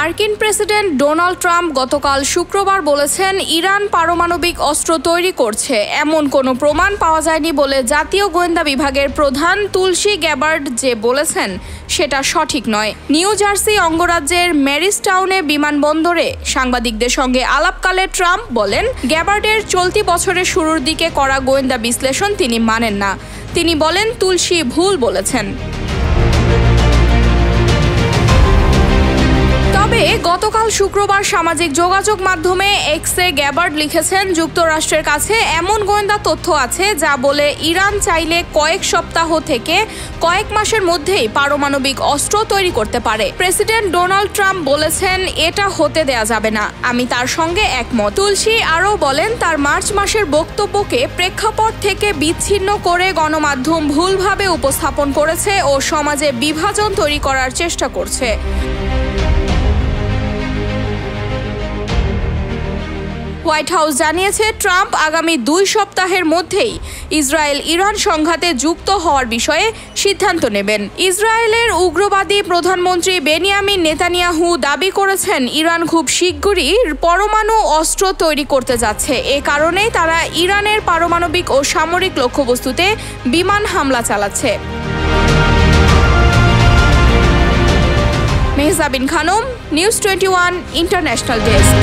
মার্কিন president Donald Trump গতকাল শুক্রবার বলেছেন, ইরান পারমাণবিক অস্ত্র তৈরি করছে এমন কোনো প্রমাণ পাওয়া যায়নি বলে জাতীয় গোয়েন্দা বিভাগের প্রধান তুলসী গ্যাবার্ড যে বলেছেন সেটা সঠিক নয়। নিউ জার্সি অঙ্গরাজ্যের ম্যারিসটাউনে বিমানবন্দরে সাংবাদিকদের সঙ্গে আলাপকালে ট্রাম্প বলেন, গ্যাবার্ডের চলতি বছরের শুরুর দিকে করা গোয়েন্দা বিশ্লেষণ তিনি মানেন না। তিনি বলেন, তুলসী ভুল বলেছেন। তবে গতকাল শুক্রবার সামাজিক যোগাযোগ মাধ্যমে এক্সে গ্যাবার্ড লিখেছেন, যুক্তরাষ্ট্রের কাছে এমন গোয়েন্দা তথ্য আছে যা বলে ইরান চাইলে কয়েক সপ্তাহ থেকে কয়েক মাসের মধ্যেই পারমাণবিক অস্ত্র তৈরি করতে পারে। প্রেসিডেন্ট ডোনাল্ড ট্রাম্প বলেছেন, এটা হতে দেয়া যাবে না। আমি তার সঙ্গে একমত। তুলসী আরও বলেন, তার মার্চ মাসের বক্তব্যকে প্রেক্ষাপট থেকে বিচ্ছিন্ন করে গণমাধ্যম ভুলভাবে উপস্থাপন করেছে ও সমাজে বিভাজন তৈরি করার চেষ্টা করছে। হোয়াইট হাউস জানিয়েছে, ট্রাম্প আগামী 2 সপ্তাহের মধ্যেই ইসরায়েল ইরান সংঘাতে যুক্ত হওয়ার বিষয়ে সিদ্ধান্ত নেবেন। ইসরায়েলের উগ্রবাদী প্রধানমন্ত্রী বেনিয়ামিন নেতানিয়াহু দাবি করেছেন, ইরান খুব শিগগিরই পরমাণু অস্ত্র তৈরি করতে যাচ্ছে। এ কারণেই তারা ইরানের পারমাণবিক ও সামরিক লক্ষ্যবস্তুতে বিমান হামলা চালাচ্ছে। Mehjabin Khanam, news 21 international desk.